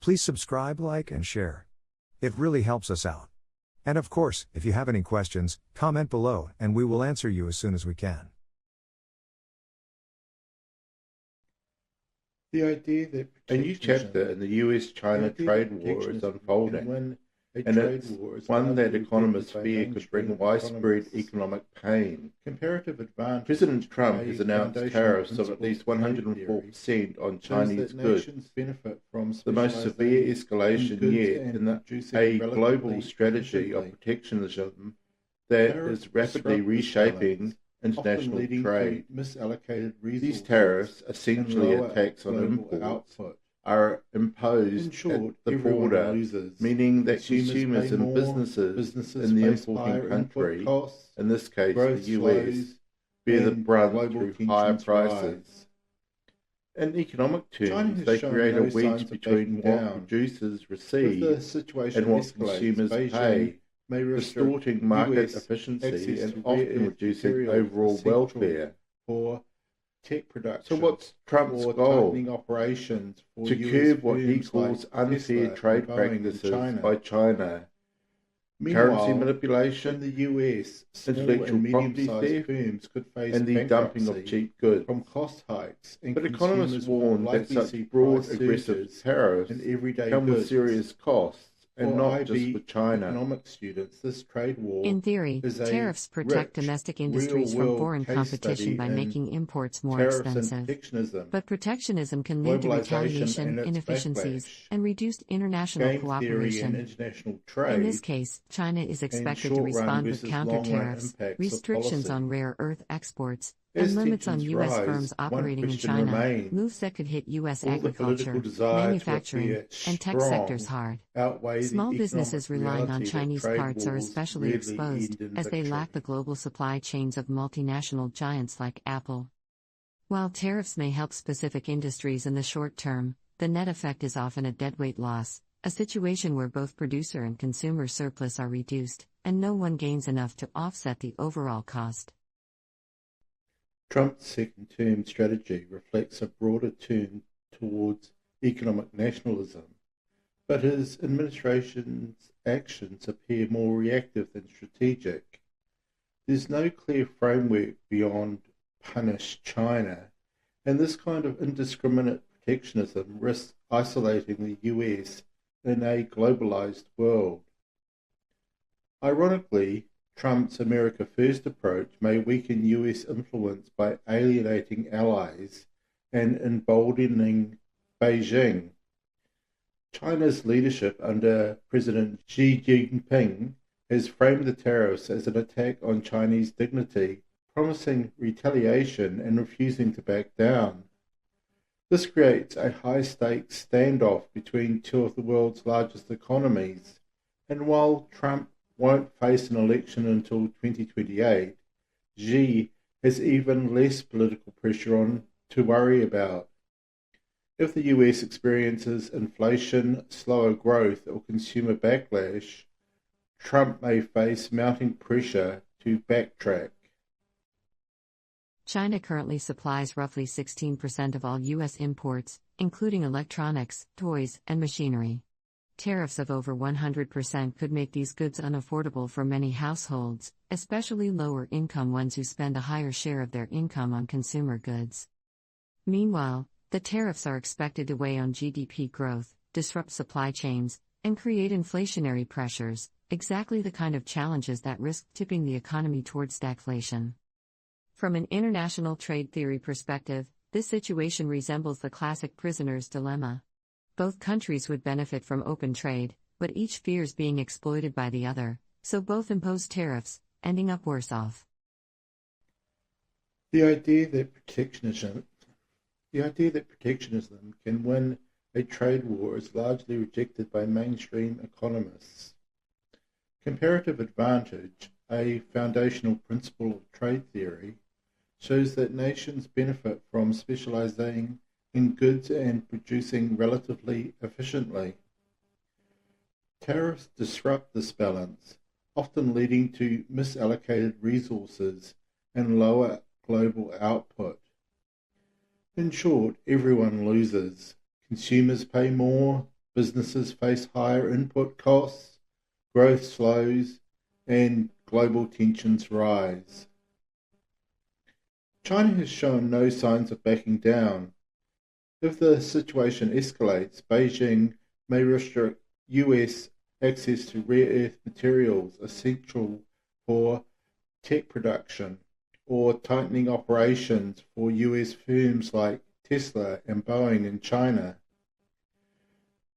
Please subscribe, like, and share. It really helps us out. And of course, if you have any questions, comment below and we will answer you as soon as we can. The idea that a new chapter in the U.S. China trade war is unfolding, and it's one that economists fear could bring widespread economic pain. Comparative advantage. President Trump has announced tariffs of at least 104% on Chinese goods, the most severe escalation yet in a global strategy of protectionism that is rapidly reshaping international trade. These tariffs, essentially a tax on imports, are imposed at the border, meaning that consumers and businesses in the importing country, in this case the US, bear the brunt through higher prices. In economic terms, they create a wedge between what producers receive and what consumers pay, distorting market efficiency and often reducing overall welfare. Tech production. So what's Trump's goal? To curb what he calls unfair trade practices by China. Currency manipulation, the US, intellectual property theft, and the dumping of cheap goods. From cost hikes, but economists warn that such broad, aggressive tariffs come with serious costs, and not just for China. Economic students, this trade war in theory, tariffs protect domestic industries from foreign competition by making imports more expensive. But protectionism can lead to retaliation, inefficiencies, and reduced international cooperation. In this case, China is expected to respond with counter-tariffs, restrictions on rare earth exports, and limits on U.S. firms operating in China, moves that could hit U.S. agriculture, manufacturing, and tech sectors hard. Small businesses relying on Chinese parts are especially exposed, as they lack the global supply chains of multinational giants like Apple. While tariffs may help specific industries in the short term, the net effect is often a deadweight loss, a situation where both producer and consumer surplus are reduced, and no one gains enough to offset the overall cost. Trump's second-term strategy reflects a broader turn towards economic nationalism, but his administration's actions appear more reactive than strategic. There's no clear framework beyond punish China, and this kind of indiscriminate protectionism risks isolating the US in a globalized world. Ironically, Trump's America First approach may weaken US influence by alienating allies and emboldening Beijing. China's leadership under President Xi Jinping has framed the tariffs as an attack on Chinese dignity, promising retaliation and refusing to back down. This creates a high-stakes standoff between two of the world's largest economies, and while Trump won't face an election until 2028, Xi has even less political pressure on to worry about. If the US experiences inflation, slower growth, or consumer backlash, Trump may face mounting pressure to backtrack. China currently supplies roughly 16% of all U.S. imports, including electronics, toys, and machinery. Tariffs of over 100% could make these goods unaffordable for many households, especially lower-income ones who spend a higher share of their income on consumer goods. Meanwhile, the tariffs are expected to weigh on GDP growth, disrupt supply chains, and create inflationary pressures, exactly the kind of challenges that risk tipping the economy towards stagflation. From an international trade theory perspective, this situation resembles the classic prisoner's dilemma. Both countries would benefit from open trade, but each fears being exploited by the other, so both impose tariffs, ending up worse off. The idea that protectionism can win a trade war is largely rejected by mainstream economists. Comparative advantage, a foundational principle of trade theory, shows that nations benefit from specializing in goods and producing relatively efficiently. Tariffs disrupt this balance, often leading to misallocated resources and lower global output. In short, everyone loses. Consumers pay more, businesses face higher input costs, growth slows, and global tensions rise. China has shown no signs of backing down. If the situation escalates, Beijing may restrict U.S. access to rare earth materials essential for tech production, or tightening operations for U.S. firms like Tesla and Boeing in China.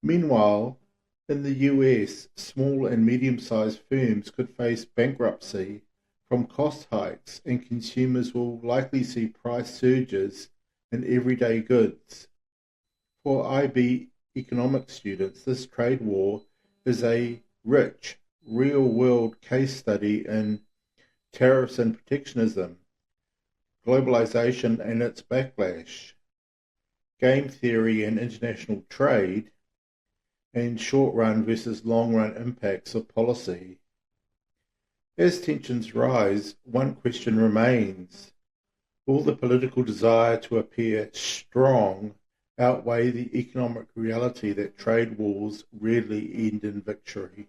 Meanwhile, in the U.S., small and medium-sized firms could face bankruptcy from cost hikes, and consumers will likely see price surges in everyday goods. For IB economics students, this trade war is a rich, real-world case study in tariffs and protectionism, globalization and its backlash, game theory and international trade, and short-run versus long-run impacts of policy. As tensions rise, one question remains: will the political desire to appear strong outweigh the economic reality that trade wars rarely end in victory?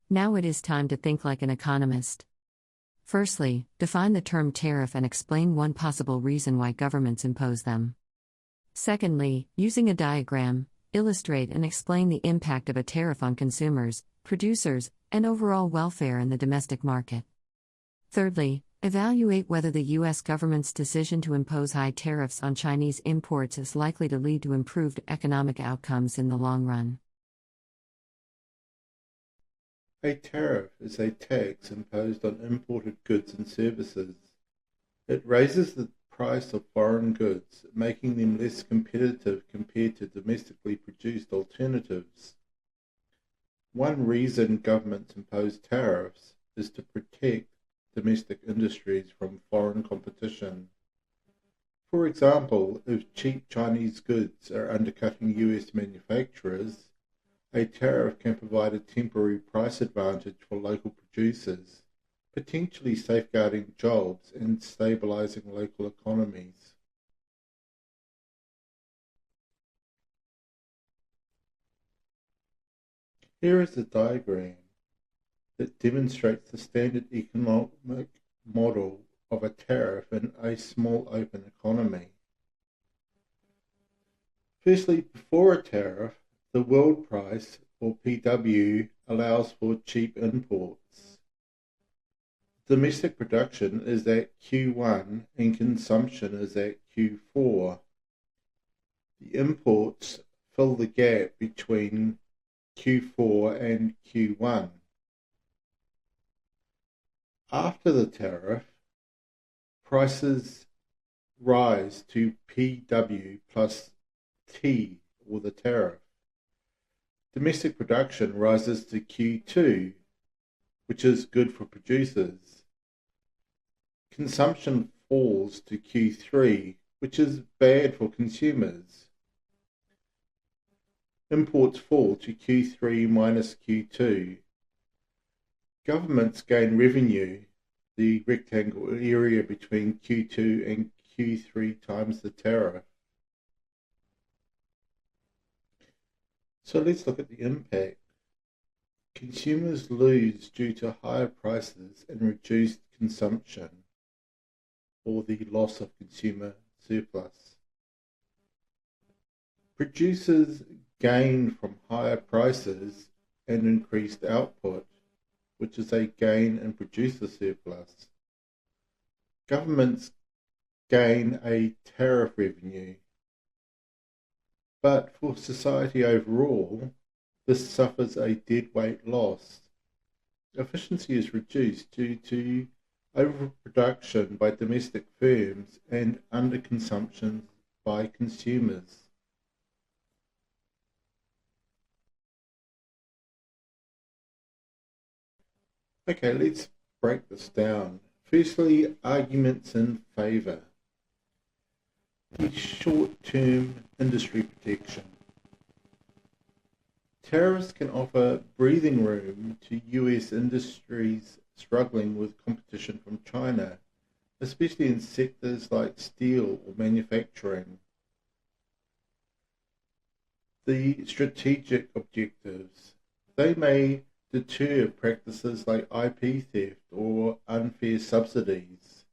Now it is time to think like an economist. Firstly, define the term tariff and explain one possible reason why governments impose them. Secondly, using a diagram, illustrate and explain the impact of a tariff on consumers, producers, and overall welfare in the domestic market. Thirdly, evaluate whether the U.S. government's decision to impose high tariffs on Chinese imports is likely to lead to improved economic outcomes in the long run. A tariff is a tax imposed on imported goods and services. It raises the price of foreign goods, making them less competitive compared to domestically produced alternatives. One reason governments impose tariffs is to protect domestic industries from foreign competition. For example, if cheap Chinese goods are undercutting U.S. manufacturers, a tariff can provide a temporary price advantage for local producers, potentially safeguarding jobs and stabilizing local economies. Here is a diagram that demonstrates the standard economic model of a tariff in a small open economy. Firstly, before a tariff, the world price, or PW, allows for cheap imports. Domestic production is at Q1 and consumption is at Q4. The imports fill the gap between Q4 and Q1. After the tariff, prices rise to PW plus T, or the tariff. Domestic production rises to Q2, which is good for producers. Consumption falls to Q3, which is bad for consumers. Imports fall to Q3 minus Q2. Governments gain revenue, the rectangle area between Q2 and Q3 times the tariff. So let's look at the impact. Consumers lose due to higher prices and reduced consumption, or the loss of consumer surplus. Producers gain from higher prices and increased output, which is a gain in producer surplus. Governments gain a tariff revenue. But for society overall, this suffers a deadweight loss. Efficiency is reduced due to overproduction by domestic firms and underconsumption by consumers. Okay, let's break this down. Firstly, arguments in favour. The short-term industry protection. Tariffs can offer breathing room to US industries struggling with competition from China, especially in sectors like steel or manufacturing. The strategic objectives. They may deter practices like IP theft or unfair subsidies.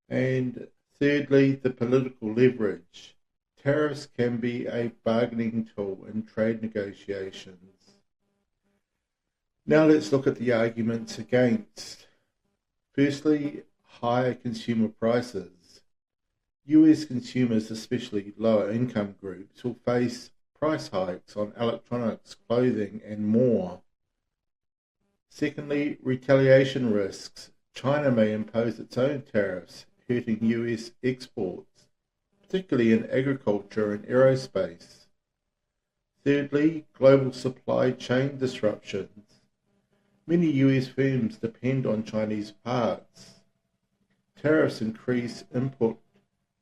And thirdly, the political leverage. Tariffs can be a bargaining tool in trade negotiations. Now let's look at the arguments against. Firstly, higher consumer prices. US consumers, especially lower income groups, will face price hikes on electronics, clothing, and more. Secondly, retaliation risks. China may impose its own tariffs, hurting US exports, particularly in agriculture and aerospace. Thirdly, global supply chain disruptions. Many US firms depend on Chinese parts. Tariffs increase input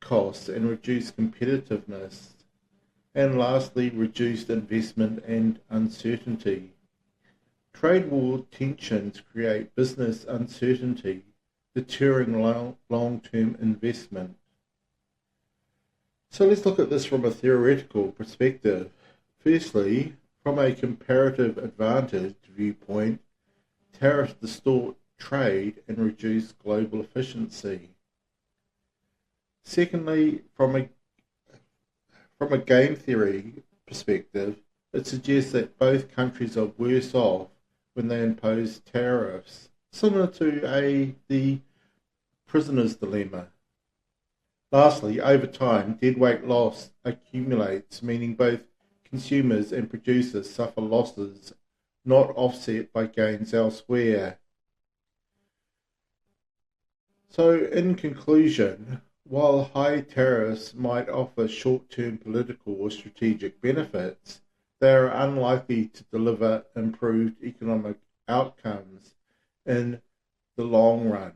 costs and reduce competitiveness. And lastly, reduced investment and uncertainty. Trade war tensions create business uncertainty, deterring long-term investment. So let's look at this from a theoretical perspective. Firstly, from a comparative advantage viewpoint, tariffs distort trade and reduce global efficiency. Secondly, from a game theory perspective, it suggests that both countries are worse off when they impose tariffs, similar to the prisoner's dilemma. Lastly, over time, deadweight loss accumulates, meaning both consumers and producers suffer losses not offset by gains elsewhere. So, in conclusion, while high tariffs might offer short-term political or strategic benefits, they are unlikely to deliver improved economic outcomes in the long run.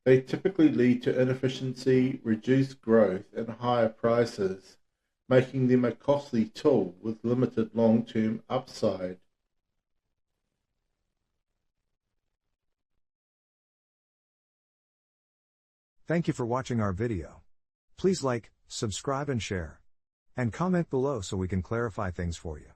They typically lead to inefficiency, reduced growth, and higher prices, making them a costly tool with limited long-term upside. Thank you for watching our video. Please like, subscribe and share. And comment below so we can clarify things for you.